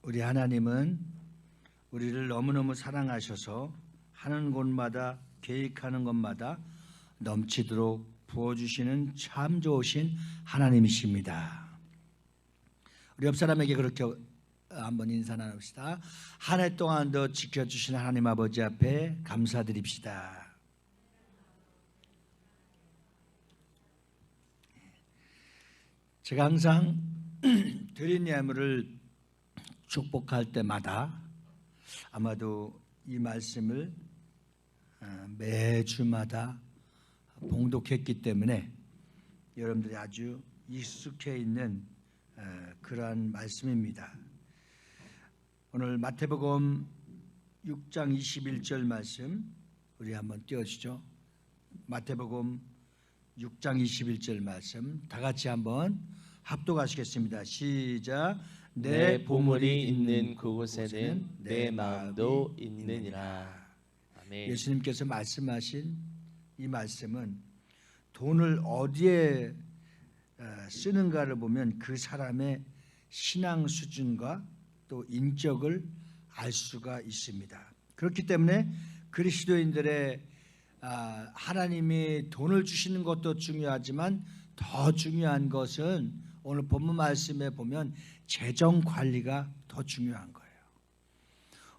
우리 하나님은 우리를 너무너무 사랑하셔서 하는 곳마다 계획하는 것마다 넘치도록 부어주시는 참 좋으신 하나님이십니다. 우리 옆 사람에게 그렇게 한번 인사 나눕시다. 한 해 동안도 지켜주신 하나님 아버지 앞에 감사드립시다. 제가 항상 드린 예물을 축복할 때마다 아마도 이 말씀을 매주마다 봉독했기 때문에 여러분들이 아주 익숙해 있는 그러한 말씀입니다. 오늘 마태복음 6장 21절 말씀 우리 한번 띄워주죠. 마태복음 6장 21절 말씀 다 같이 한번 합독하시겠습니다. 시작. 내 보물이 있는 그곳에는 내 마음도 있느니라. 아멘. 예수님께서 말씀하신 이 말씀은 돈을 어디에 쓰는가를 보면 그 사람의 신앙 수준과 또 인격을 알 수가 있습니다. 그렇기 때문에 그리스도인들의 하나님이 돈을 주시는 것도 중요하지만 더 중요한 것은 오늘 본문 말씀에 보면 재정 관리가 더 중요한 거예요.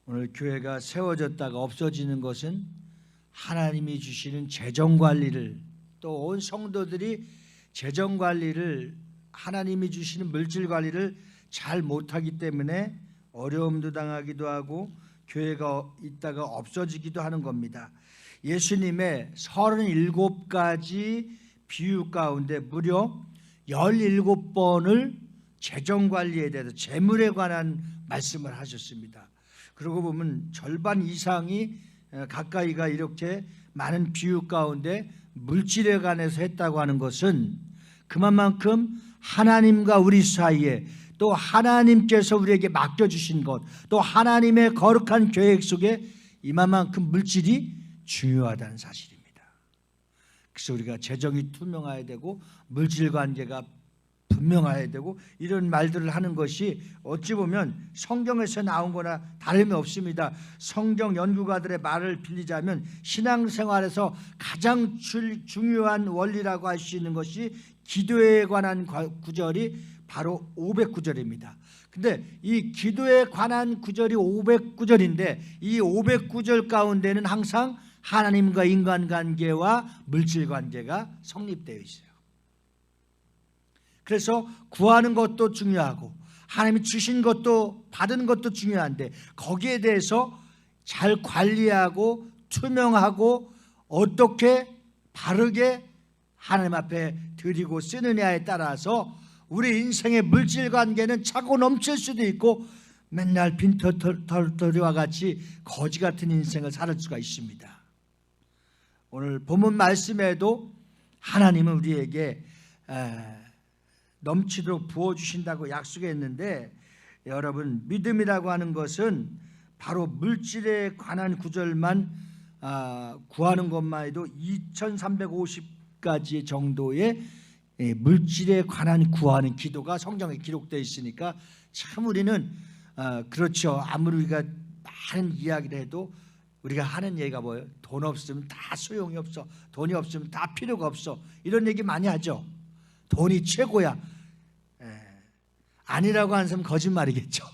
오늘 교회가 세워졌다가 없어지는 것은 하나님이 주시는 재정 관리를 또 온 성도들이 재정 관리를 하나님이 주시는 물질 관리를 잘 못하기 때문에 어려움도 당하기도 하고 교회가 있다가 없어지기도 하는 겁니다. 예수님의 37가지 비유 가운데 무려 17번을 재정관리에 대해서 재물에 관한 말씀을 하셨습니다. 그러고 보면 절반 이상이 가까이가 이렇게 많은 비유 가운데 물질에 관해서 했다고 하는 것은 그만큼 하나님과 우리 사이에 또 하나님께서 우리에게 맡겨주신 것 또 하나님의 거룩한 계획 속에 이만큼 물질이 중요하다는 사실입니다. 그래서 우리가 재정이 투명해야 되고 물질 관계가 분명해야 되고 이런 말들을 하는 것이 어찌 보면 성경에서 나온 거나 다름이 없습니다. 성경 연구가들의 말을 빌리자면 신앙생활에서 가장 중요한 원리라고 할 수 있는 것이 기도에 관한 구절이 바로 500구절입니다. 근데 이 기도에 관한 구절이 500구절인데 이 500구절 가운데는 항상 하나님과 인간관계와 물질관계가 성립되어 있어요. 그래서 구하는 것도 중요하고 하나님이 주신 것도 받은 것도 중요한데 거기에 대해서 잘 관리하고 투명하고 어떻게 바르게 하나님 앞에 드리고 쓰느냐에 따라서 우리 인생의 물질관계는 차고 넘칠 수도 있고 맨날 빈털터리와 같이 거지 같은 인생을 살 수가 있습니다. 오늘 본문 말씀에도 하나님은 우리에게 넘치도록 부어주신다고 약속했는데 여러분 믿음이라고 하는 것은 바로 물질에 관한 구절만 구하는 것만 해도 2350가지 정도의 물질에 관한 구하는 기도가 성경에 기록되어 있으니까 참 우리는 그렇죠. 아무리 우리가 많은 이야기를 해도 우리가 하는 얘기가 뭐예요? 돈 없으면 다 소용이 없어. 돈이 없으면 다 필요가 없어. 이런 얘기 많이 하죠. 돈이 최고야. 아니라고 하는 사람은 거짓말이겠죠.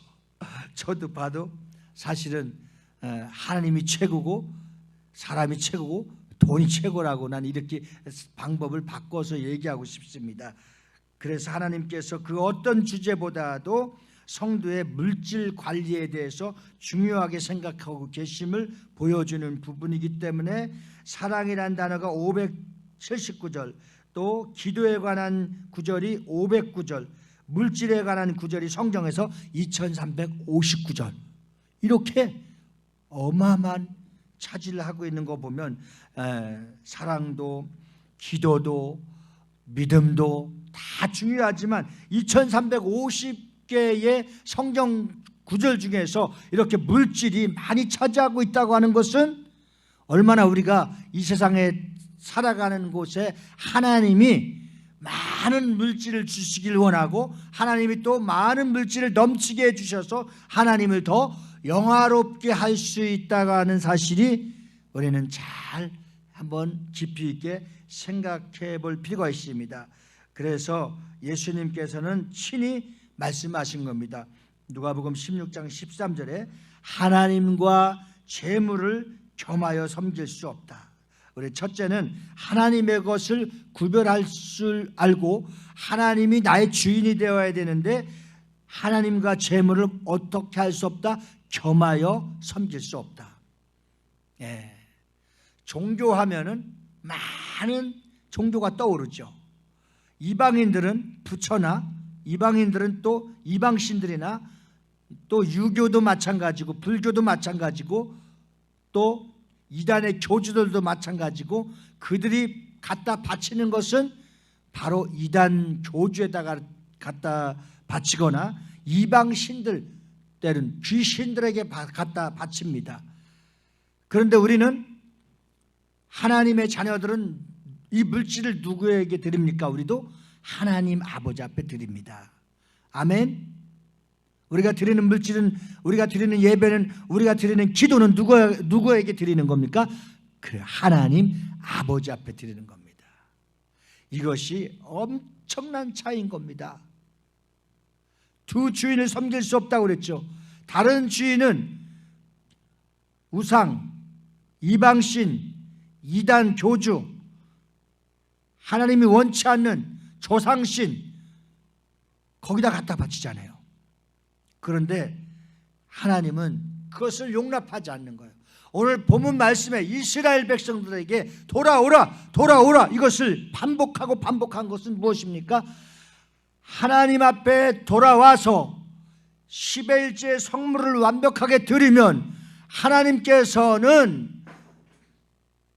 저도 봐도 사실은 하나님이 최고고 사람이 최고고 돈이 최고라고 난 이렇게 방법을 바꿔서 얘기하고 싶습니다. 그래서 하나님께서 그 어떤 주제보다도 성도의 물질 관리에 대해서 중요하게 생각하고 계심을 보여주는 부분이기 때문에 사랑이라는 단어가 579절 또 기도에 관한 구절이 500구절 물질에 관한 구절이 성경에서 2359절 이렇게 어마어마한 차지를 하고 있는 거 보면 사랑도 기도도 믿음도 다 중요하지만 2350개의 성경 구절 중에서 이렇게 물질이 많이 차지하고 있다고 하는 것은 얼마나 우리가 이 세상에 살아가는 곳에 하나님이 많은 물질을 주시길 원하고 하나님이 또 많은 물질을 넘치게 해주셔서 하나님을 더 영화롭게 할 수 있다고 하는 사실이 우리는 잘 한번 깊이 있게 생각해 볼 필요가 있습니다. 그래서 예수님께서는 친히 말씀하신 겁니다. 누가복음 16장 13절에 하나님과 재물을 겸하여 섬길 수 없다. 우리 첫째는 하나님의 것을 구별할 줄 알고 하나님이 나의 주인이 되어야 되는데 하나님과 재물을 어떻게 할 수 없다? 겸하여 섬길 수 없다. 예. 종교하면은 많은 종교가 떠오르죠. 이방인들은 부처나 이방인들은 또 이방신들이나 또 유교도 마찬가지고 불교도 마찬가지고 또 이단의 교주들도 마찬가지고 그들이 갖다 바치는 것은 바로 이단 교주에다가 갖다 바치거나 이방신들 때는 귀신들에게 갖다 바칩니다. 그런데 우리는 하나님의 자녀들은 이 물질을 누구에게 드립니까? 우리도 하나님 아버지 앞에 드립니다. 아멘. 우리가 드리는 물질은, 우리가 드리는 예배는, 우리가 드리는 기도는 누구에게 드리는 겁니까? 그 하나님 아버지 앞에 드리는 겁니다. 이것이 엄청난 차이인 겁니다. 두 주인을 섬길 수 없다고 그랬죠. 다른 주인은 우상, 이방신, 이단 교주, 하나님이 원치 않는 조상신 거기다 갖다 바치잖아요. 그런데 하나님은 그것을 용납하지 않는 거예요. 오늘 본문 말씀에 이스라엘 백성들에게 돌아오라 돌아오라 이것을 반복한 것은 무엇입니까? 하나님 앞에 돌아와서 11제 성물을 완벽하게 드리면 하나님께서는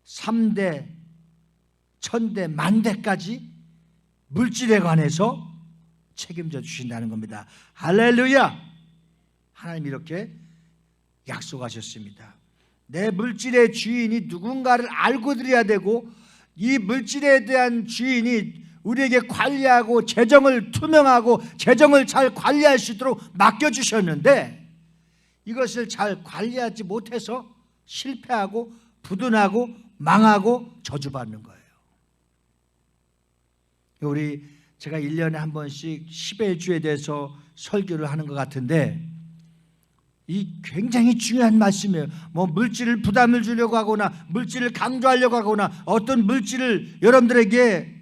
3대, 1000대, 만대까지 물질에 관해서 책임져 주신다는 겁니다. 할렐루야! 하나님 이렇게 약속하셨습니다. 내 물질의 주인이 누군가를 알고 드려야 되고 이 물질에 대한 주인이 우리에게 관리하고 재정을 투명하고 재정을 잘 관리할 수 있도록 맡겨주셨는데 이것을 잘 관리하지 못해서 실패하고 부도나고 망하고 저주받는 거예요. 제가 1년에 한 번씩 10의 주에 대해서 설교를 하는 것 같은데 이 굉장히 중요한 말씀이에요. 뭐 물질을 부담을 주려고 하거나 물질을 강조하려고 하거나 어떤 물질을 여러분들에게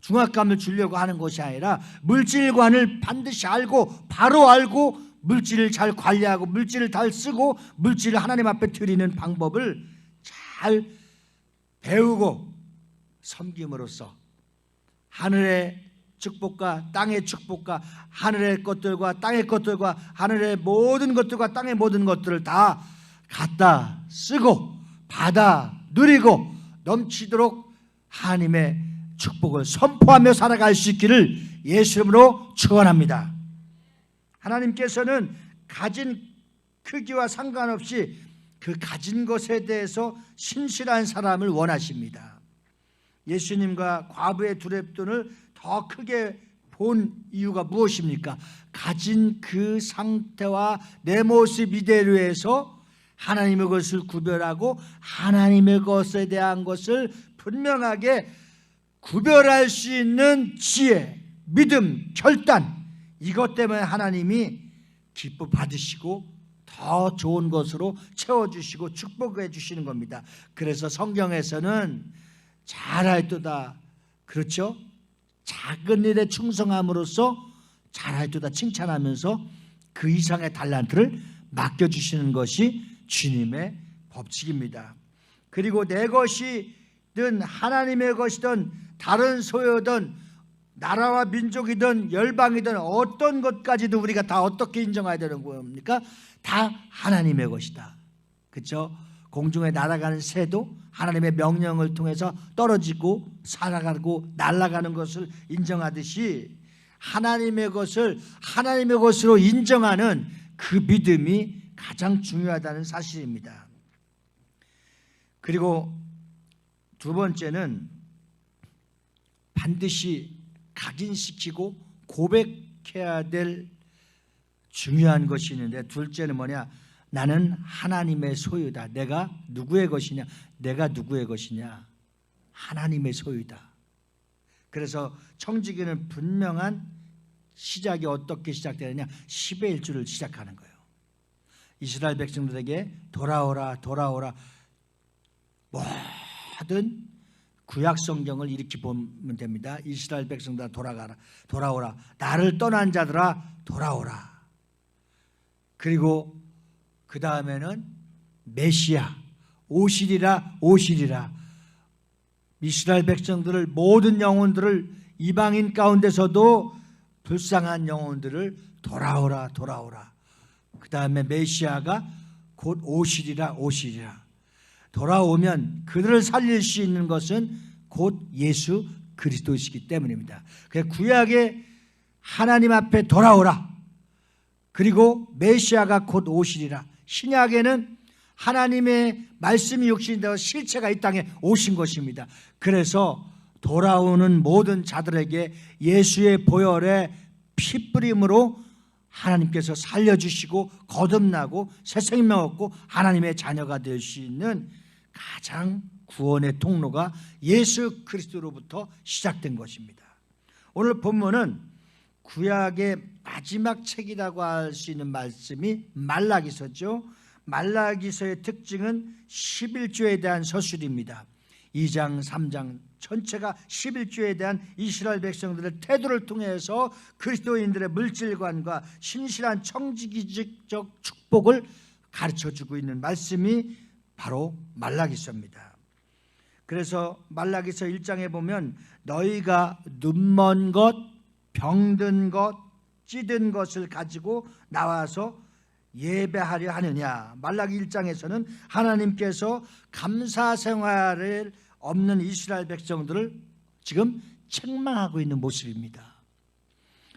중압감을 주려고 하는 것이 아니라 물질관을 반드시 알고 바로 알고 물질을 잘 관리하고 물질을 잘 쓰고 물질을 하나님 앞에 드리는 방법을 잘 배우고 섬김으로써 하늘의 축복과 땅의 축복과 하늘의 것들과 땅의 것들과 하늘의 모든 것들과 땅의 모든 것들을 다 갖다 쓰고 받아 누리고 넘치도록 하나님의 축복을 선포하며 살아갈 수 있기를 예수 이름으로 축원합니다. 하나님께서는 가진 크기와 상관없이 그 가진 것에 대해서 신실한 사람을 원하십니다. 예수님과 과부의 두렙돈을 더 크게 본 이유가 무엇입니까? 가진 그 상태와 내 모습 이대로에서 하나님의 것을 구별하고 하나님의 것에 대한 것을 분명하게 구별할 수 있는 지혜, 믿음, 결단 이것 때문에 하나님이 기뻐 받으시고 더 좋은 것으로 채워주시고 축복해 주시는 겁니다. 그래서 성경에서는 잘할도다, 그렇죠? 작은 일에 충성함으로써 잘할도다 칭찬하면서 그 이상의 달란트를 맡겨주시는 것이 주님의 법칙입니다. 그리고 내 것이든 하나님의 것이든 다른 소유든 나라와 민족이든 열방이든 어떤 것까지도 우리가 다 어떻게 인정해야 되는 겁니까? 다 하나님의 것이다. 그렇죠? 공중에 날아가는 새도 하나님의 명령을 통해서 떨어지고 살아가고 날아가는 것을 인정하듯이 하나님의 것을 하나님의 것으로 인정하는 그 믿음이 가장 중요하다는 사실입니다. 그리고 두 번째는 반드시 각인시키고 고백해야 될 중요한 것이 있는데, 둘째는 뭐냐? 나는 하나님의 소유다. 내가 누구의 것이냐? 내가 누구의 것이냐? 하나님의 소유다. 그래서 청지기는 분명한 시작이 어떻게 시작되느냐? 10의 1주를 시작하는 거예요. 이스라엘 백성들에게 돌아오라 돌아오라. 모든 구약 성경을 이렇게 보면 됩니다. 이스라엘 백성들아 돌아가라 돌아오라. 나를 떠난 자들아 돌아오라. 그리고 그 다음에는 메시아 오시리라 오시리라. 이스라엘 백성들을, 모든 영혼들을, 이방인 가운데서도 불쌍한 영혼들을 돌아오라 돌아오라. 그 다음에 메시아가 곧 오시리라 오시리라. 돌아오면 그들을 살릴 수 있는 것은 곧 예수 그리스도이시기 때문입니다. 그래서 구약에 하나님 앞에 돌아오라. 그리고 메시아가 곧 오시리라. 신약에는 하나님의 말씀이 육신이 되어 실체가 이 땅에 오신 것입니다. 그래서 돌아오는 모든 자들에게 예수의 보혈의 피뿌림으로 하나님께서 살려주시고 거듭나고 새 생명 얻고 하나님의 자녀가 될 수 있는 가장 구원의 통로가 예수 그리스도로부터 시작된 것입니다. 오늘 본문은 구약의 마지막 책이라고 할 수 있는 말씀이 말라기서죠. 말라기서의 특징은 11조에 대한 서술입니다. 2장 3장 전체가 11조에 대한 이스라엘 백성들의 태도를 통해서 그리스도인들의 물질관과 신실한 청지기적 축복을 가르쳐주고 있는 말씀이 바로 말라기서입니다. 그래서 말라기서 1장에 보면 너희가 눈먼 것, 병든 것, 찌든 것을 가지고 나와서 예배하려 하느냐. 말라기 1장에서는 하나님께서 감사 생활을 없는 이스라엘 백성들을 지금 책망하고 있는 모습입니다.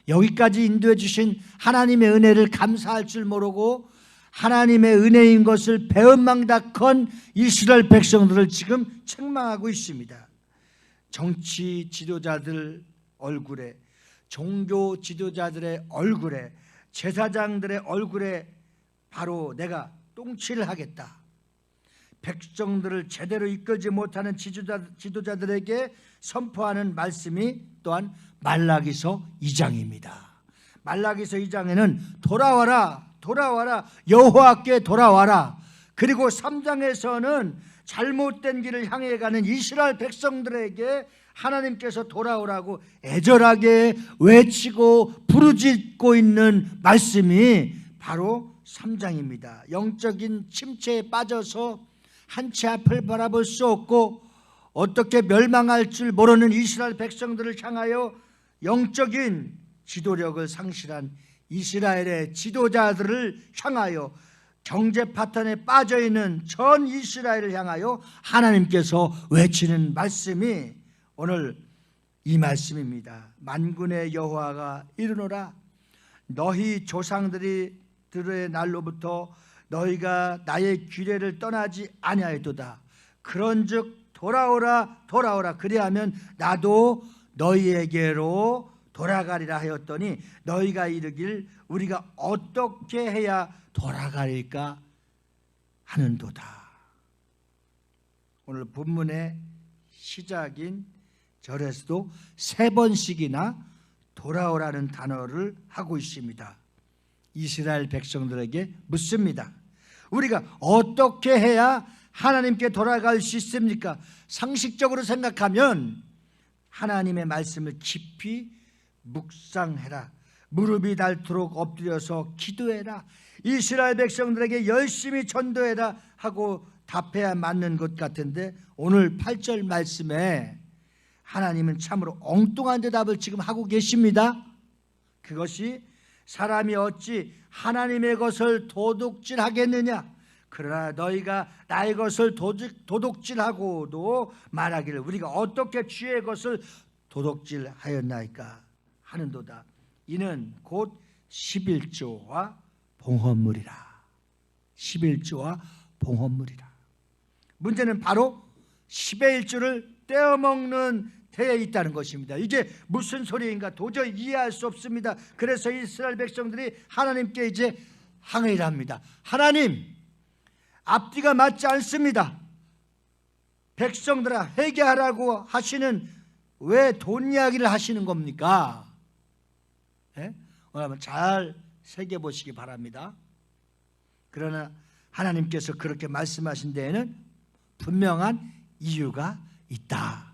여기까지 인도해 주신 하나님의 은혜를 감사할 줄 모르고 하나님의 은혜인 것을 배은망덕한 이스라엘 백성들을 지금 책망하고 있습니다. 정치 지도자들 얼굴에, 종교 지도자들의 얼굴에, 제사장들의 얼굴에 바로 내가 똥칠을 하겠다. 백성들을 제대로 이끌지 못하는 지도자들에게 선포하는 말씀이 또한 말라기서 2장입니다. 말라기서 2장에는 돌아와라 돌아와라 여호와께 돌아와라. 그리고 3장에서는 잘못된 길을 향해 가는 이스라엘 백성들에게 하나님께서 돌아오라고 애절하게 외치고 부르짖고 있는 말씀이 바로 3장입니다. 영적인 침체에 빠져서 한 치 앞을 바라볼 수 없고 어떻게 멸망할 줄 모르는 이스라엘 백성들을 향하여 영적인 지도력을 상실한 이스라엘의 지도자들을 향하여 경제 파탄에 빠져있는 전 이스라엘을 향하여 하나님께서 외치는 말씀이 오늘 이 말씀입니다. 만군의 여호와가 이르노라. 너희 조상들의 날로부터 너희가 나의 규례를 떠나지 아니하였도다. 그런즉 돌아오라 돌아오라. 그리하면 나도 너희에게로 돌아가리라 하였더니 너희가 이르길 우리가 어떻게 해야 돌아가릴까 하는도다. 오늘 본문의 시작인 절에서도 3번씩이나 돌아오라는 단어를 하고 있습니다. 이스라엘 백성들에게 묻습니다. 우리가 어떻게 해야 하나님께 돌아갈 수 있습니까? 상식적으로 생각하면 하나님의 말씀을 깊이 묵상해라. 무릎이 닳도록 엎드려서 기도해라. 이스라엘 백성들에게 열심히 전도해라 하고 답해야 맞는 것 같은데 오늘 8절 말씀에 하나님은 참으로 엉뚱한 대답을 지금 하고 계십니다. 그것이 사람이 어찌 하나님의 것을 도둑질하겠느냐. 그러나 너희가 나의 것을 도둑질하고도 말하기를 우리가 어떻게 주의 것을 도둑질하였나이까 하는도다. 이는 곧 11조와 봉헌물이라. 11조와 봉헌물이라. 문제는 바로 10의 1조를 떼어먹는 데에 있다는 것입니다. 이게 무슨 소리인가 도저히 이해할 수 없습니다. 그래서 이스라엘 백성들이 하나님께 이제 항의를 합니다. 하나님, 앞뒤가 맞지 않습니다. 백성들아 회개하라고 하시는 왜 돈 이야기를 하시는 겁니까? 예? 오늘 한번 잘 새겨보시기 바랍니다. 그러나 하나님께서 그렇게 말씀하신 데에는 분명한 이유가 있다.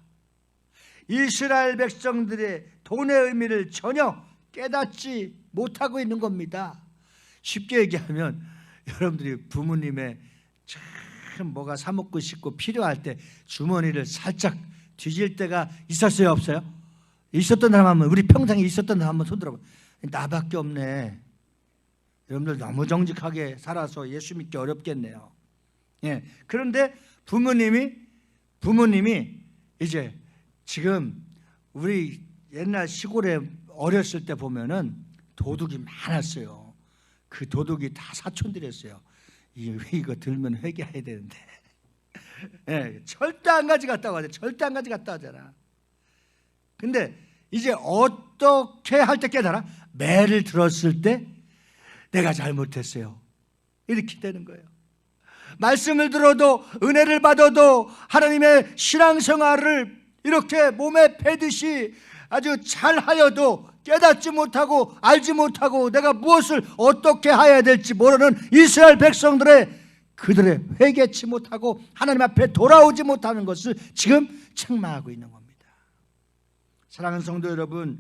이스라엘 백성들의 돈의 의미를 전혀 깨닫지 못하고 있는 겁니다. 쉽게 얘기하면 여러분들이 부모님의 참 뭐가 사 먹고 싶고 필요할 때 주머니를 살짝 뒤질 때가 있었어요, 없어요? 있었던 사람 한번, 우리 평생에 있었던 사람 한번 손 들어봐. 나밖에 없네. 여러분들 너무 정직하게 살아서 예수 믿기 어렵겠네요. 예. 그런데 부모님이 이제 지금 우리 옛날 시골에 어렸을 때 보면은 도둑이 많았어요. 그 도둑이 다 사촌들이었어요. 이거 들면 회개해야 되는데. 예, 절대 안 가져갔다고 하잖아. 절대 안 가져갔다 하잖아. 근데 이제 어떻게 할 때 깨달아? 매를 들었을 때 내가 잘못했어요. 이렇게 되는 거예요. 말씀을 들어도 은혜를 받아도 하나님의 신앙생활을 이렇게 몸에 배듯이 아주 잘하여도 깨닫지 못하고 알지 못하고 내가 무엇을 어떻게 해야 될지 모르는 이스라엘 백성들의 그들의 회개치 못하고 하나님 앞에 돌아오지 못하는 것을 지금 책망하고 있는 겁니다. 사랑하는 성도 여러분,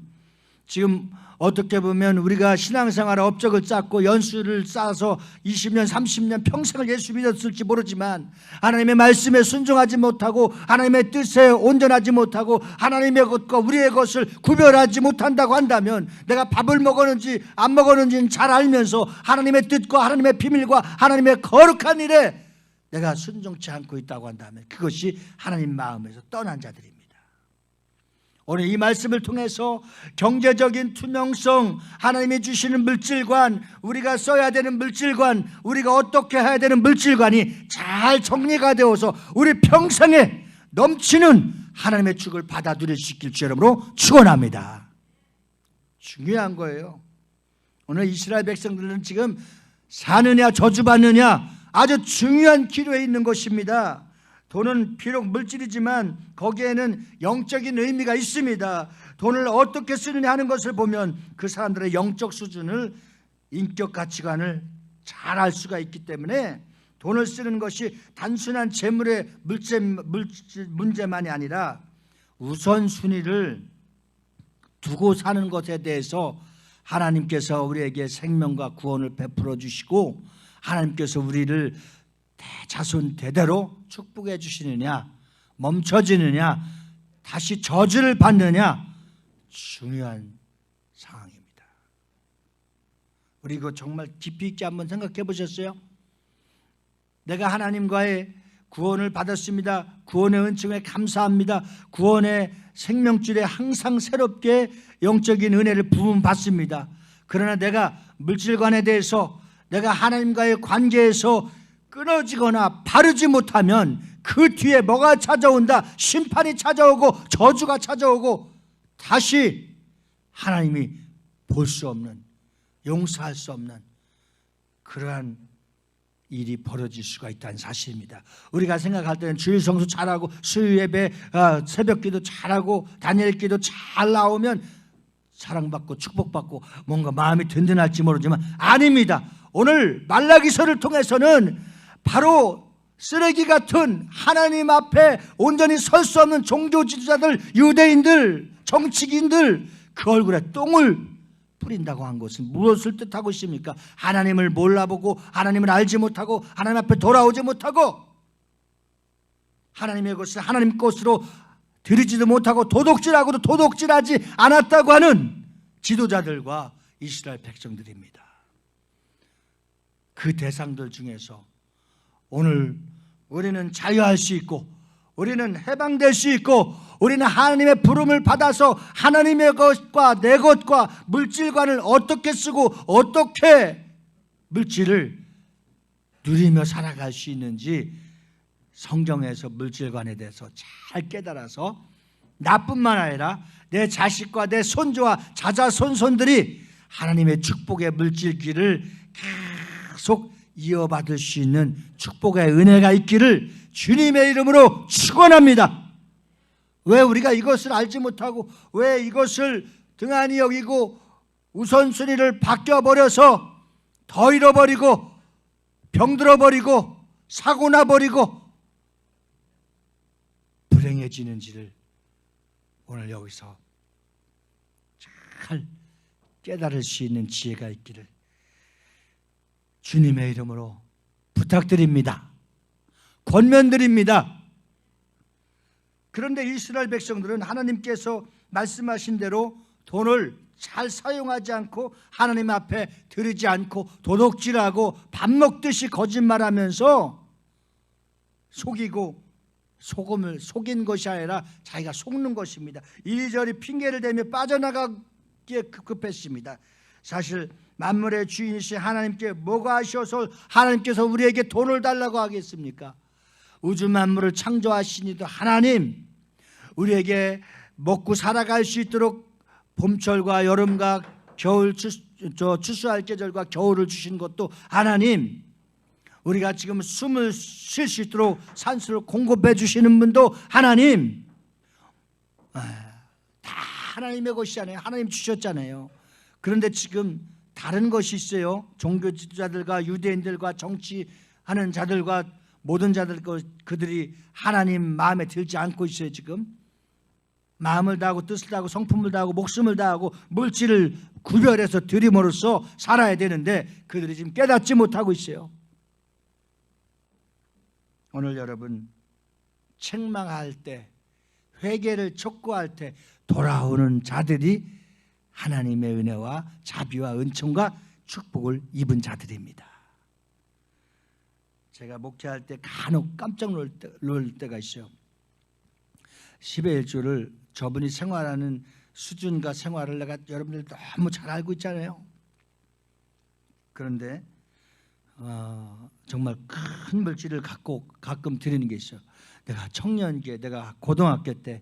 지금 어떻게 보면 우리가 신앙생활의 업적을 쌓고 연수를 쌓아서 20년 30년 평생을 예수 믿었을지 모르지만 하나님의 말씀에 순종하지 못하고 하나님의 뜻에 온전하지 못하고 하나님의 것과 우리의 것을 구별하지 못한다고 한다면 내가 밥을 먹었는지 안 먹었는지는 잘 알면서 하나님의 뜻과 하나님의 비밀과 하나님의 거룩한 일에 내가 순종치 않고 있다고 한다면 그것이 하나님 마음에서 떠난 자들입니다. 오늘 이 말씀을 통해서 경제적인 투명성, 하나님이 주시는 물질관, 우리가 써야 되는 물질관, 우리가 어떻게 해야 되는 물질관이 잘 정리가 되어서 우리 평생에 넘치는 하나님의 축을 받아 누릴 수 있길 주 이름으로 축원합니다. 중요한 거예요. 오늘 이스라엘 백성들은 지금 사느냐 저주받느냐 아주 중요한 기로에 있는 것입니다. 돈은 비록 물질이지만 거기에는 영적인 의미가 있습니다. 돈을 어떻게 쓰느냐 하는 것을 보면 그 사람들의 영적 수준을, 인격 가치관을 잘 알 수가 있기 때문에 돈을 쓰는 것이 단순한 재물의 문제만이 아니라 우선순위를 두고 사는 것에 대해서 하나님께서 우리에게 생명과 구원을 베풀어 주시고 하나님께서 우리를 대자손 대대로 축복해 주시느냐, 멈춰지느냐, 다시 저주를 받느냐, 중요한 상황입니다. 우리 이거 정말 깊이 있게 한번 생각해 보셨어요? 내가 하나님과의 구원을 받았습니다. 구원의 은총에 감사합니다. 구원의 생명줄에 항상 새롭게 영적인 은혜를 부음 받습니다. 그러나 내가 물질관에 대해서 내가 하나님과의 관계에서 끊어지거나 바르지 못하면 그 뒤에 뭐가 찾아온다? 심판이 찾아오고 저주가 찾아오고 다시 하나님이 볼 수 없는, 용서할 수 없는 그러한 일이 벌어질 수가 있다는 사실입니다. 우리가 생각할 때는 주일 성수 잘하고 수요 예배, 새벽기도 잘하고 다니엘기도 잘 나오면 사랑받고 축복받고 뭔가 마음이 든든할지 모르지만 아닙니다. 오늘 말라기서를 통해서는 바로 쓰레기 같은 하나님 앞에 온전히 설 수 없는 종교 지도자들, 유대인들, 정치인들 그 얼굴에 똥을 뿌린다고 한 것은 무엇을 뜻하고 있습니까? 하나님을 몰라보고 하나님을 알지 못하고 하나님 앞에 돌아오지 못하고 하나님의 것을 하나님 것으로 드리지도 못하고 도둑질하고도 도둑질하지 않았다고 하는 지도자들과 이스라엘 백성들입니다. 그 대상들 중에서 오늘 우리는 자유할 수 있고 우리는 해방될 수 있고 우리는 하나님의 부름을 받아서 하나님의 것과 내 것과 물질관을 어떻게 쓰고 어떻게 물질을 누리며 살아갈 수 있는지 성경에서 물질관에 대해서 잘 깨달아서 나뿐만 아니라 내 자식과 내 손주와 자자손손들이 하나님의 축복의 물질길을 계속 이어받을 수 있는 축복의 은혜가 있기를 주님의 이름으로 축원합니다. 왜 우리가 이것을 알지 못하고 왜 이것을 등한히 여기고 우선순위를 바뀌어버려서 더 잃어버리고 병들어버리고 사고나버리고 불행해지는지를 오늘 여기서 잘 깨달을 수 있는 지혜가 있기를 주님의 이름으로 부탁드립니다. 권면드립니다. 그런데 이스라엘 백성들은 하나님께서 말씀하신 대로 돈을 잘 사용하지 않고 하나님 앞에 드리지 않고 도둑질하고 밥 먹듯이 거짓말하면서 속이고 소금을 속인 것이 아니라 자기가 속는 것입니다. 이리저리 핑계를 대며 빠져나가기에 급급했습니다. 사실 만물의 주인이신 하나님께 뭐가 아쉬워서 하나님께서 우리에게 돈을 달라고 하겠습니까? 우주 만물을 창조하시니도 하나님, 우리에게 먹고 살아갈 수 있도록 봄철과 여름과 겨울 추수할 계절과 겨울을 주신 것도 하나님, 우리가 지금 숨을 쉴 수 있도록 산소를 공급해 주시는 분도 하나님, 다 하나님의 것이잖아요. 하나님 주셨잖아요. 그런데 지금 다른 것이 있어요. 종교 지도자들과 유대인들과 정치하는 자들과 모든 자들 그들이 하나님 마음에 들지 않고 있어요. 지금 마음을 다하고 뜻을 다하고 성품을 다하고 목숨을 다하고 물질을 구별해서 드림으로써 살아야 되는데 그들이 지금 깨닫지 못하고 있어요. 오늘 여러분 책망할 때 회개를 촉구할 때 돌아오는 자들이 하나님의 은혜와 자비와 은총과 축복을 입은 자들입니다. 제가 목회할 때 간혹 깜짝 놀랄 때가 있어요. 10의 1조를 저분이 생활하는 수준과 생활을 내가 여러분들 너무 잘 알고 있잖아요. 그런데 정말 큰 물질을 갖고 가끔 드리는 게 있어요. 내가 청년기에, 내가 고등학교 때,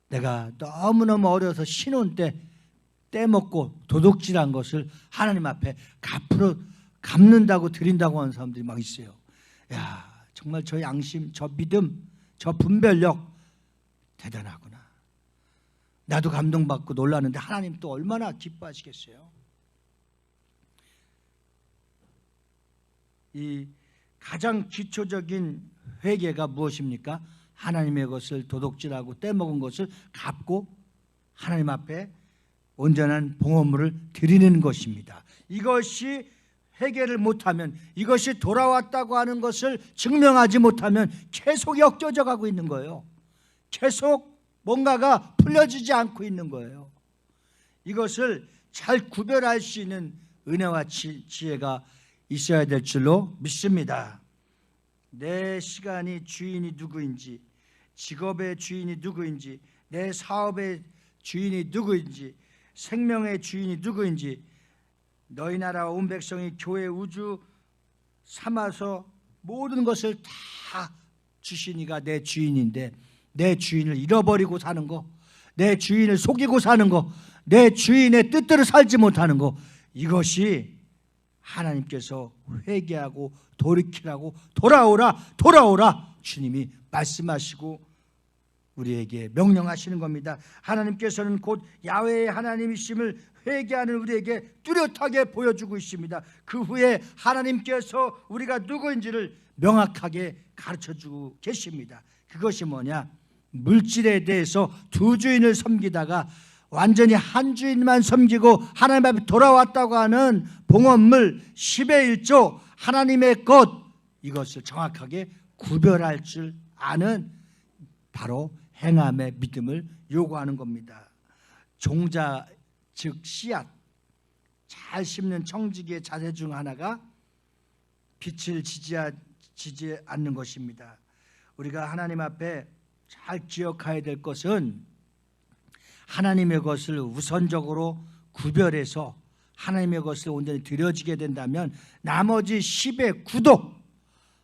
내가 너무너무 어려서 신혼 때 떼먹고 도둑질한 것을 하나님 앞에 갚는다고 드린다고 하는 사람들이 막 있어요. 야, 정말 저 양심, 저 믿음, 저 분별력 대단하구나. 나도 감동받고 놀랐는데 하나님 또 얼마나 기뻐하시겠어요. 이 가장 기초적인 회개가 무엇입니까? 하나님의 것을 도둑질하고 떼먹은 것을 갚고 하나님 앞에 온전한 봉헌물을 드리는 것입니다. 이것이 회개를 못하면, 이것이 돌아왔다고 하는 것을 증명하지 못하면 계속 엮여져 가고 있는 거예요. 계속 뭔가가 풀려지지 않고 있는 거예요. 이것을 잘 구별할 수 있는 은혜와 지혜가 있어야 될 줄로 믿습니다. 내 시간이 주인이 누구인지, 직업의 주인이 누구인지, 내 사업의 주인이 누구인지, 생명의 주인이 누구인지, 너희 나라와 온 백성이 교회 우주 삼아서 모든 것을 다 주신 이가 내 주인인데 내 주인을 잃어버리고 사는 거, 내 주인을 속이고 사는 거, 내 주인의 뜻대로 살지 못하는 거, 이것이 하나님께서 회개하고 돌이키라고 돌아오라 주님이 말씀하시고 우리에게 명령하시는 겁니다. 하나님께서는 곧 야훼의 하나님이심을 회개하는 우리에게 뚜렷하게 보여주고 있습니다. 그 후에 하나님께서 우리가 누구인지를 명확하게 가르쳐주고 계십니다. 그것이 뭐냐? 물질에 대해서 두 주인을 섬기다가 완전히 한 주인만 섬기고 하나님 앞에 돌아왔다고 하는 봉헌물 10의 1조 하나님의 것, 이것을 정확하게 구별할 줄 아는 바로 행함의 믿음을 요구하는 겁니다. 종자 즉 씨앗, 잘 심는 청지기의 자세 중 하나가 빛을 지지 않는 것입니다. 우리가 하나님 앞에 잘 기억해야 될 것은 하나님의 것을 우선적으로 구별해서 하나님의 것을 온전히 드려지게 된다면 나머지 10의 9도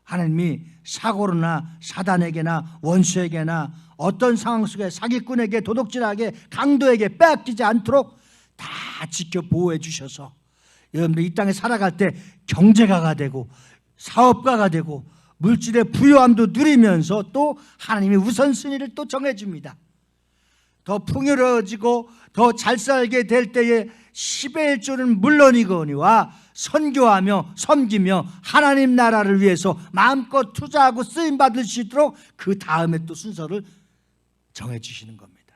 하나님이 사고로나 사단에게나 원수에게나 어떤 상황 속에 사기꾼에게 도둑질하게 강도에게 빼앗기지 않도록 다 지켜 보호해 주셔서 여러분들 이 땅에 살아갈 때 경제가가 되고 사업가가 되고 물질의 부유함도 누리면서 또 하나님이 우선순위를 또 정해줍니다. 더 풍요로워지고 더 잘 살게 될 때에 10의 1조는 물론이거니와 선교하며 섬기며 하나님 나라를 위해서 마음껏 투자하고 쓰임받을 수 있도록 그 다음에 또 순서를 정해주시는 겁니다.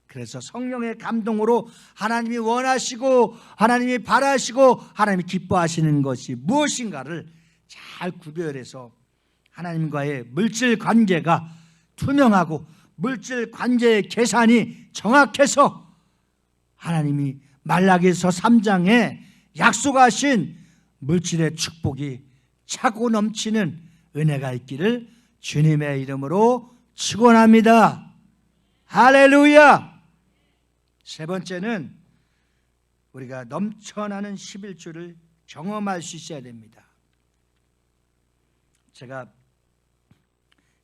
그래서 성령의 감동으로 하나님이 원하시고 하나님이 바라시고 하나님이 기뻐하시는 것이 무엇인가를 잘 구별해서 하나님과의 물질 관계가 투명하고 물질 관계의 계산이 정확해서 하나님이 말라기서 3장에 약속하신 물질의 축복이 차고 넘치는 은혜가 있기를 주님의 이름으로 축원합니다. 할렐루야. 세 번째는 우리가 넘쳐나는 11주를 경험할 수 있어야 됩니다. 제가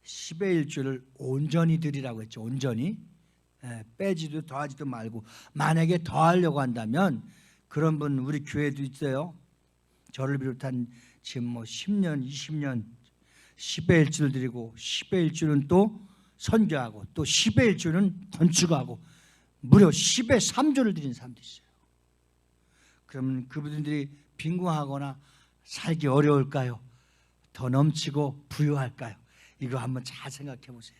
10의 1주를 온전히 드리라고 했죠. 온전히. 빼지도 더하지도 말고, 만약에 더하려고 한다면 그런 분 우리 교회도 있어요. 저를 비롯한 지금 뭐 10년 20년 10의 1주를 드리고 10의 1주는 또 선교하고 또 10의 1주는 건축하고 무려 10의 3주를 드리는 사람도 있어요. 그러면 그분들이 빈궁하거나 살기 어려울까요? 더 넘치고 부유할까요? 이거 한번 잘 생각해 보세요.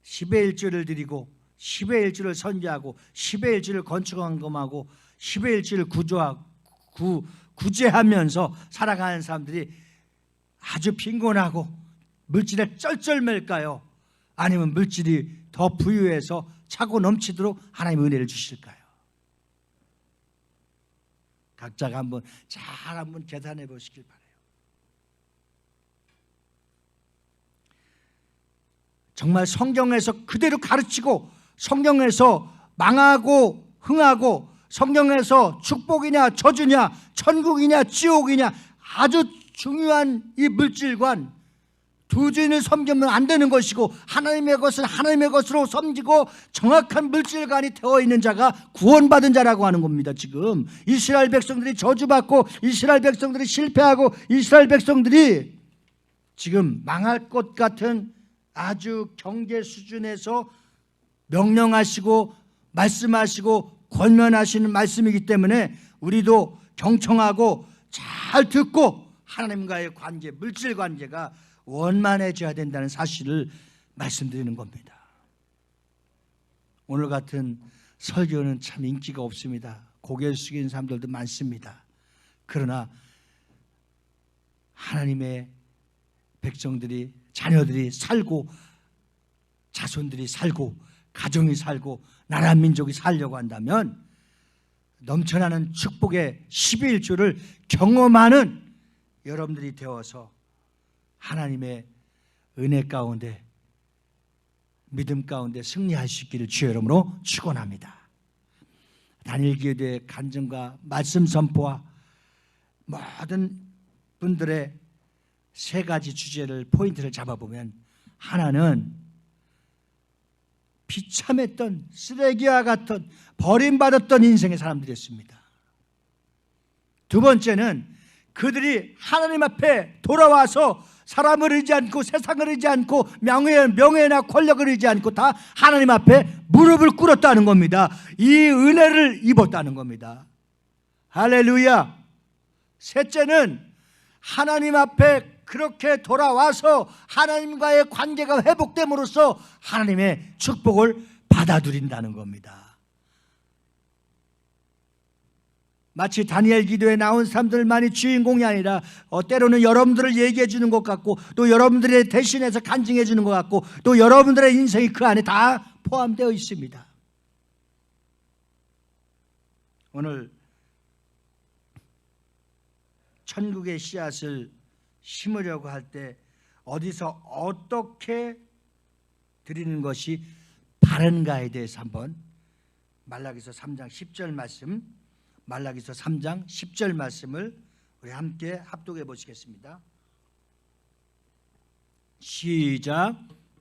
10의 1주를 드리고 10의 1주를 선교하고 10의 1주를 건축하고 10의 1주를 구제하면서 살아가는 사람들이 아주 빈곤하고 물질에 쩔쩔맬까요? 아니면 물질이 더 부유해서 차고 넘치도록 하나님의 은혜를 주실까요? 각자가 한번 계산해 보시길 바라요. 정말 성경에서 그대로 가르치고 성경에서 망하고 흥하고 성경에서 축복이냐 저주냐 천국이냐 지옥이냐 아주 중요한 이 물질관 두 주인을 섬기면 안 되는 것이고 하나님의 것은 하나님의 것으로 섬기고 정확한 물질관이 되어 있는 자가 구원받은 자라고 하는 겁니다. 지금 이스라엘 백성들이 저주받고 이스라엘 백성들이 실패하고 이스라엘 백성들이 지금 망할 것 같은 아주 경계 수준에서 명령하시고 말씀하시고 권면하시는 말씀이기 때문에 우리도 경청하고 잘 듣고 하나님과의 관계, 물질 관계가 원만해져야 된다는 사실을 말씀드리는 겁니다. 오늘 같은 설교는 참 인기가 없습니다. 고개를 숙이는 사람들도 많습니다. 그러나 하나님의 백성들이 자녀들이 살고 자손들이 살고 가정이 살고 나라 민족이 살려고 한다면 넘쳐나는 축복의 11주를 경험하는 여러분들이 되어서 하나님의 은혜 가운데 믿음 가운데 승리할 수 있기를 주의 이름으로 축원합니다. 단일교회의 간증과 말씀 선포와 모든 분들의 세 가지 주제를 포인트를 잡아보면 하나는 비참했던 쓰레기와 같은 버림받았던 인생의 사람들이었습니다. 두 번째는 그들이 하나님 앞에 돌아와서 사람을 의지 않고 세상을 의지 않고 명예나 권력을 의지 않고 다 하나님 앞에 무릎을 꿇었다는 겁니다. 이 은혜를 입었다는 겁니다. 할렐루야. 셋째는 하나님 앞에 그렇게 돌아와서 하나님과의 관계가 회복됨으로써 하나님의 축복을 받아들인다는 겁니다. 마치 다니엘 기도에 나온 사람들만이 주인공이 아니라 때로는 여러분들을 얘기해 주는 것 같고 또 여러분들의 대신해서 간증해 주는 것 같고 또 여러분들의 인생이 그 안에 다 포함되어 있습니다. 오늘 천국의 씨앗을 심으려고 할 때 어디서 어떻게 드리는 것이 바른가에 대해서 한번 말라기서 3장 10절 말씀 말라기서 3장 10절 말씀을 우리 함께 합독해 보시겠습니다. 시작.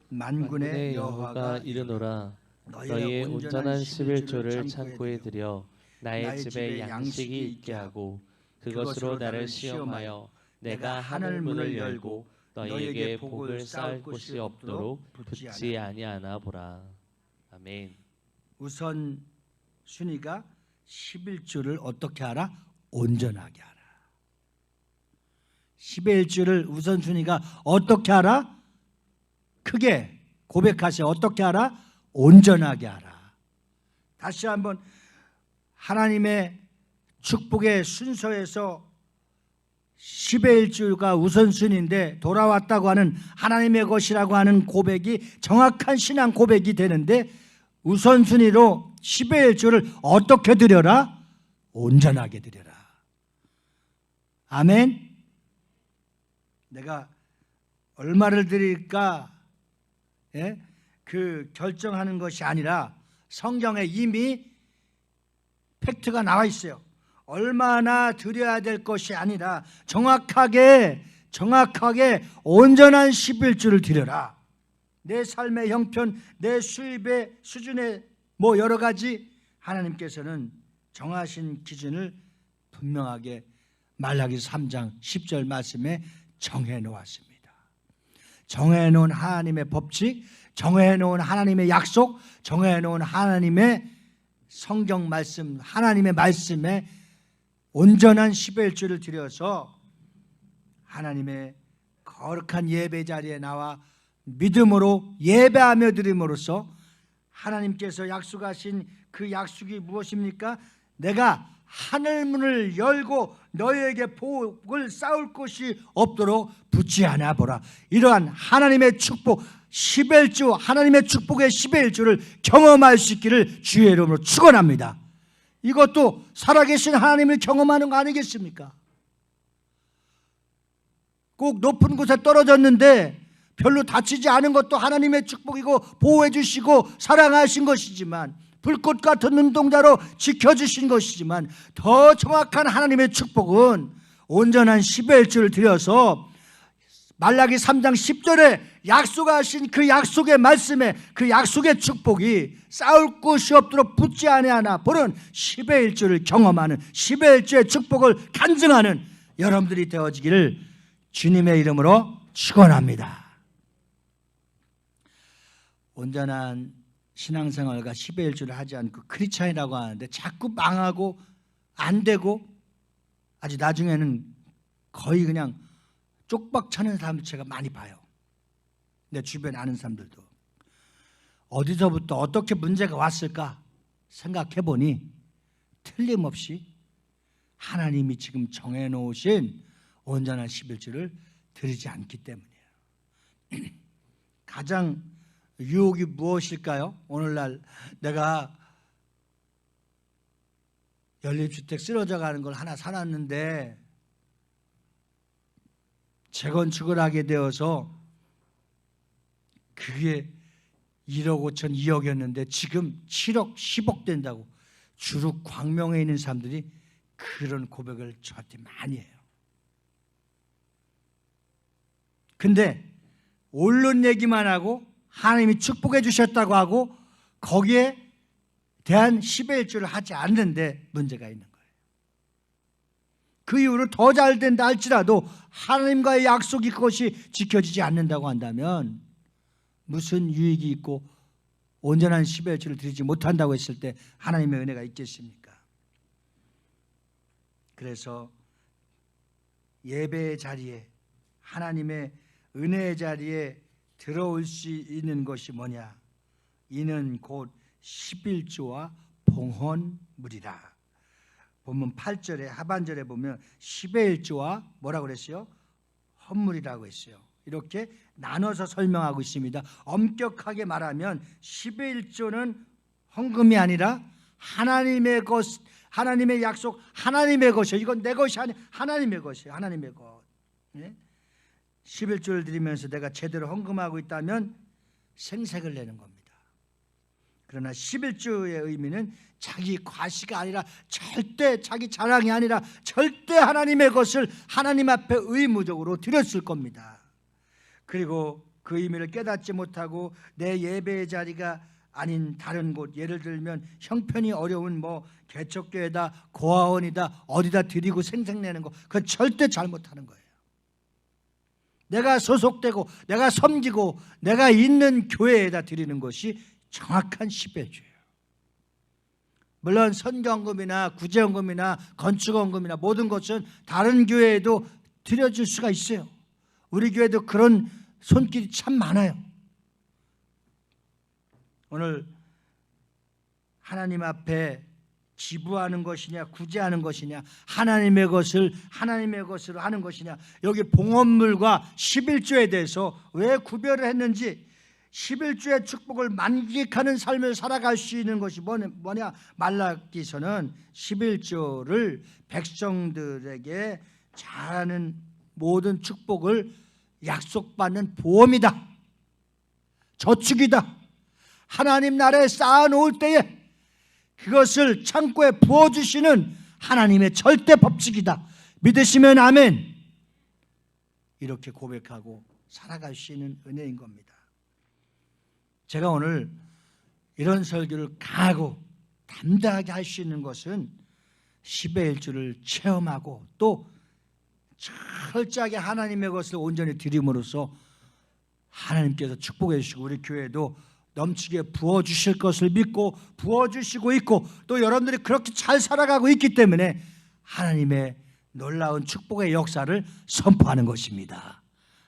만군의 여호와가 이르노라 너희의 온전한 11조를 창고에 들여 나의 집에 양식이 있게 하고 그것으로 나를 시험하여 내가 하늘 문을 열고 너희에게 복을 쌓을 곳이 없도록 붙지 아니하나 보라. 아멘. 우선 순위가 11조를 어떻게 하라? 온전하게 하라. 11조를 우선순위가 어떻게 하라? 크게 고백하세요. 어떻게 하라? 온전하게 하라. 다시 한번 하나님의 축복의 순서에서 11조가 우선순위인데 돌아왔다고 하는 하나님의 것이라고 하는 고백이 정확한 신앙 고백이 되는데 우선순위로 11조를 어떻게 드려라? 온전하게 드려라. 아멘. 내가 얼마를 드릴까? 예? 그 결정하는 것이 아니라 성경에 이미 팩트가 나와 있어요. 얼마나 드려야 될 것이 아니라 정확하게 온전한 11조를 드려라. 내 삶의 형편, 내 수입의 수준에 뭐 여러 가지 하나님께서는 정하신 기준을 분명하게 말라기서 3장 10절 말씀에 정해 놓았습니다. 정해 놓은 하나님의 법칙, 정해 놓은 하나님의 약속, 정해 놓은 하나님의 성경 말씀, 하나님의 말씀에 온전한 11조를 드려서 하나님의 거룩한 예배 자리에 나와 믿음으로 예배하며 드림으로써 하나님께서 약속하신 그 약속이 무엇입니까? 내가 하늘문을 열고 너희에게 복을 쌓을 곳이 없도록 붙지 않아 보라. 이러한 하나님의 축복 11조, 하나님의 축복의 11조를 경험할 수 있기를 주의 이름으로 축원합니다. 이것도 살아계신 하나님을 경험하는 거 아니겠습니까? 꼭 높은 곳에 떨어졌는데 별로 다치지 않은 것도 하나님의 축복이고 보호해 주시고 사랑하신 것이지만 불꽃 같은 눈동자로 지켜주신 것이지만 더 정확한 하나님의 축복은 온전한 11조를 드려서 말라기 3장 10절에 약속하신 그 약속의 말씀에 그 약속의 축복이 쌓을 곳이 없도록 붙지 아니하나 보는 11조를 경험하는 11조의 축복을 간증하는 여러분들이 되어지기를 주님의 이름으로 축원합니다. 온전한 신앙생활과 11조를 하지 않고 크리스찬이라고 하는데 자꾸 망하고 안 되고 아주 나중에는 거의 그냥 쪽박 차는 사람들 제가 많이 봐요. 내 주변에 아는 사람들도. 어디서부터 어떻게 문제가 왔을까 생각해 보니 틀림없이 하나님이 지금 정해놓으신 온전한 11조를 드리지 않기 때문이에요. 가장 유혹이 무엇일까요? 오늘날 내가 연립주택 쓰러져 가는 걸 하나 사놨는데 재건축을 하게 되어서 그게 1억 5천 2억이었는데 지금 7억 10억 된다고 주로 광명에 있는 사람들이 그런 고백을 저한테 많이 해요. 근데 옳은 얘기만 하고 하나님이 축복해 주셨다고 하고 거기에 대한 11조를 하지 않는데 문제가 있는 거예요. 그 이후로 더 잘 된다 할지라도 하나님과의 약속이 그것이 지켜지지 않는다고 한다면 무슨 유익이 있고 온전한 11조를 드리지 못한다고 했을 때 하나님의 은혜가 있겠습니까? 그래서 예배의 자리에 하나님의 은혜의 자리에 들어올 수 있는 것이 뭐냐? 이는 곧 11조와 봉헌물이라. 본문 8절에 하반절에 보면 11조와 뭐라고 그랬어요? 헌물이라고 했어요. 이렇게 나눠서 설명하고 있습니다. 엄격하게 말하면 11조는 헌금이 아니라 하나님의 것, 하나님의 약속, 하나님의 것이에요. 이건 내 것이 아니 하나님의 것이에요. 하나님의 것. 네? 11조를 드리면서 내가 제대로 헌금하고 있다면 생색을 내는 겁니다. 그러나 11조의 의미는 자기 과시가 아니라 절대 자기 자랑이 아니라 절대 하나님의 것을 하나님 앞에 의무적으로 드렸을 겁니다. 그리고 그 의미를 깨닫지 못하고 내 예배의 자리가 아닌 다른 곳, 예를 들면 형편이 어려운 개척교회다, 고아원이다, 어디다 드리고 생색내는 거, 그건 절대 잘못하는 거예요. 내가 소속되고 내가 섬기고 내가 있는 교회에다 드리는 것이 정확한 11조예요. 물론 선교헌금이나 구제헌금이나 건축헌금이나 모든 것은 다른 교회에도 드려줄 수가 있어요. 우리 교회도 그런 손길이 참 많아요. 오늘 하나님 앞에 기부하는 것이냐 구제하는 것이냐 하나님의 것을 하나님의 것으로 하는 것이냐, 여기 봉헌물과 11조에 대해서 왜 구별을 했는지, 11조의 축복을 만끽하는 삶을 살아갈 수 있는 것이 뭐냐, 말라기서는 11조를 백성들에게 잘하는 모든 축복을 약속받는 보험이다, 저축이다. 하나님 나라에 쌓아놓을 때에 그것을 창고에 부어주시는 하나님의 절대 법칙이다. 믿으시면 아멘. 이렇게 고백하고 살아갈 수 있는 은혜인 겁니다. 제가 오늘 이런 설교를 강하고 담대하게 할 수 있는 것은 10의 1주를 체험하고 또 철저하게 하나님의 것을 온전히 드림으로써 하나님께서 축복해 주시고 우리 교회도 넘치게 부어주실 것을 믿고 부어주시고 있고, 또 여러분들이 그렇게 잘 살아가고 있기 때문에 하나님의 놀라운 축복의 역사를 선포하는 것입니다.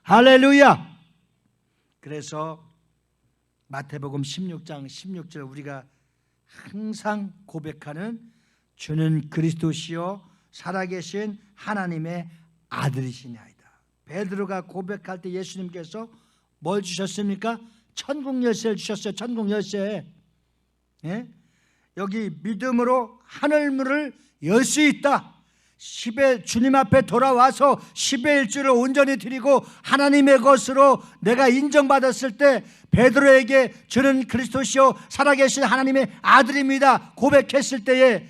할렐루야. 그래서 마태복음 16장 16절 우리가 항상 고백하는 주는 그리스도시요 살아계신 하나님의 아들이시냐이다. 베드로가 고백할 때 예수님께서 뭘 주셨습니까? 천국 열쇠를 주셨어요. 천국 열쇠. 예? 여기 믿음으로 하늘문을 열 수 있다. 주님 앞에 돌아와서 10의 1주를 온전히 드리고 하나님의 것으로 내가 인정받았을 때 베드로에게 주는 그리스도시요 살아계신 하나님의 아들입니다 고백했을 때에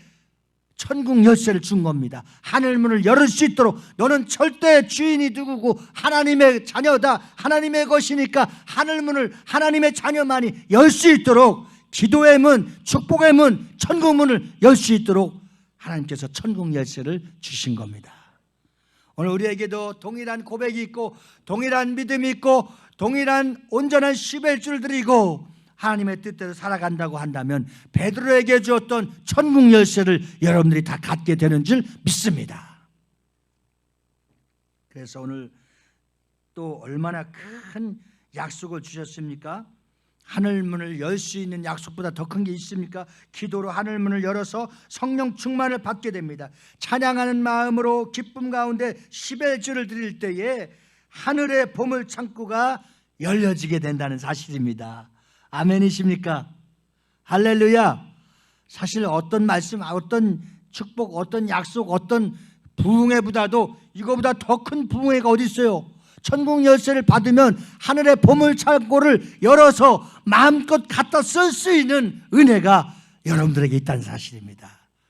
천국 열쇠를 준 겁니다. 하늘문을 열을 수 있도록, 너는 절대 주인이 누구고 하나님의 자녀다, 하나님의 것이니까 하늘문을 하나님의 자녀만이 열 수 있도록, 기도의 문, 축복의 문, 천국 문을 열 수 있도록 하나님께서 천국 열쇠를 주신 겁니다. 오늘 우리에게도 동일한 고백이 있고 동일한 믿음이 있고 동일한 온전한 10의 1주를 드리고 하나님의 뜻대로 살아간다고 한다면 베드로에게 주었던 천국 열쇠를 여러분들이 다 갖게 되는 줄 믿습니다. 그래서 오늘 또 얼마나 큰 약속을 주셨습니까? 하늘문을 열 수 있는 약속보다 더 큰 게 있습니까? 기도로 하늘문을 열어서 성령 충만을 받게 됩니다. 찬양하는 마음으로 기쁨 가운데 10의 1주를 드릴 때에 하늘의 보물 창고가 열려지게 된다는 사실입니다. 아멘이십니까? 할렐루야. 사실 어떤 말씀, 어떤 축복, 어떤 약속, 어떤 부흥회보다도 이거보다 더 큰 부흥회가 어디 있어요? 천국 열쇠를 받으면 하늘의 보물 창고를 열어서 마음껏 갖다 쓸 수 있는 은혜가 여러분들에게 있다는 사실입니다.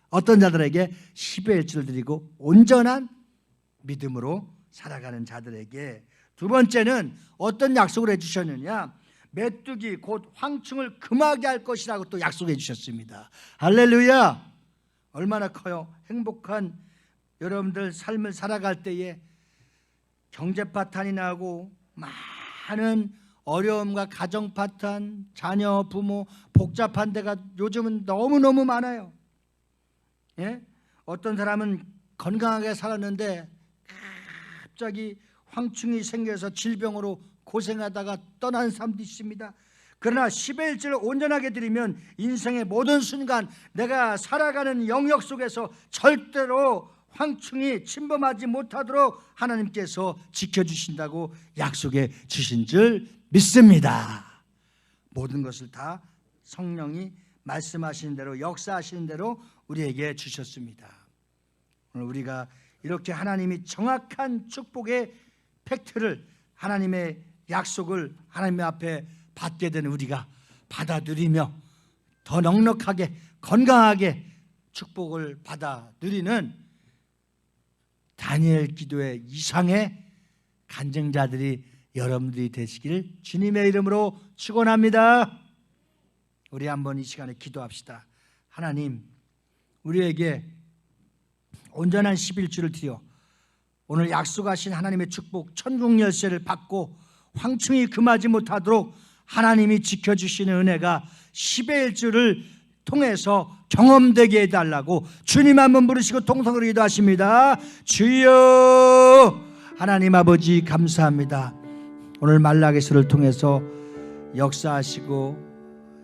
어떤 자들에게 10의 1주를 드리고 온전한 믿음으로 살아가는 자들에게. 두 번째는 어떤 약속을 해주셨느냐, 메뚜기 곧 황충을 금하게 할 것이라고 또 약속해 주셨습니다. 할렐루야. 얼마나 커요. 행복한 여러분들 삶을 살아갈 때에 경제 파탄이 나고 많은 어려움과 가정 파탄, 자녀, 부모, 복잡한 데가 요즘은 너무너무 많아요. 예? 어떤 사람은 건강하게 살았는데 갑자기 황충이 생겨서 질병으로 고생하다가 떠난 사람도 있습니다. 그러나 10의 1주를 온전하게 드리면 인생의 모든 순간 내가 살아가는 영역 속에서 절대로 황충이 침범하지 못하도록 하나님께서 지켜주신다고 약속해 주신 줄 믿습니다. 모든 것을 다 성령이 말씀하시는 대로 역사하시는 대로 우리에게 주셨습니다. 오늘 우리가 이렇게 하나님이 정확한 축복의 팩트를, 하나님의 약속을 하나님 앞에 받게 되는 우리가 받아들이며 더 넉넉하게 건강하게 축복을 받아 누리는 다니엘 기도의 이상의 간증자들이 여러분들이 되시기를 주님의 이름으로 축원합니다. 우리 한번 이 시간에 기도합시다. 하나님, 우리에게 온전한 11주를 드려 오늘 약속하신 하나님의 축복 천국 열쇠를 받고 황충이 금하지 못하도록 하나님이 지켜주시는 은혜가 10의 일주를 통해서 경험되게 해달라고 주님 한번 부르시고 통성으로 기도하십니다. 주여, 하나님 아버지 감사합니다. 오늘 말라기서를 통해서 역사하시고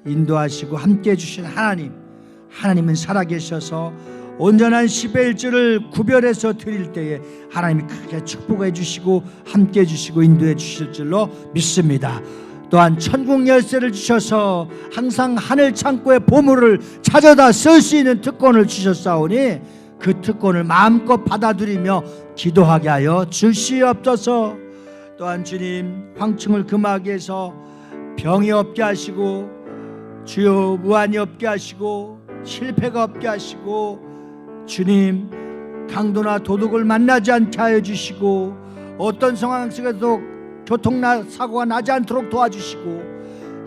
인도하시고 함께해 주신 하나님은 살아계셔서 온전한 10의 일주를 구별해서 드릴 때에 하나님이 크게 축복해 주시고 함께해 주시고 인도해 주실 줄로 믿습니다. 또한 천국 열쇠를 주셔서 항상 하늘 창고의 보물을 찾아다 쓸 수 있는 특권을 주셨사오니 그 특권을 마음껏 받아들이며 기도하게 하여 주시옵소서. 또한 주님, 황충을 금하게 해서 병이 없게 하시고 주여 무한이 없게 하시고 실패가 없게 하시고 주님, 강도나 도둑을 만나지 않게 하여 주시고 어떤 상황 속에서도 교통사고가 나지 않도록 도와주시고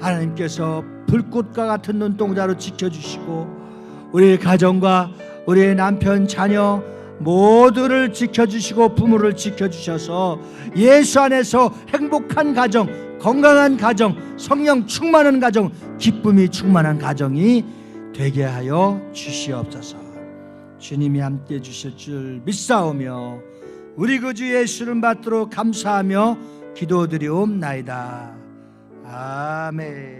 하나님께서 불꽃과 같은 눈동자로 지켜주시고 우리의 가정과 우리의 남편, 자녀 모두를 지켜주시고 부모를 지켜주셔서 예수 안에서 행복한 가정, 건강한 가정, 성령 충만한 가정, 기쁨이 충만한 가정이 되게 하여 주시옵소서. 주님이 함께해 주실 줄 믿사오며 우리 구주 예수 이름 받도록 감사하며 기도드리옵나이다. 아멘.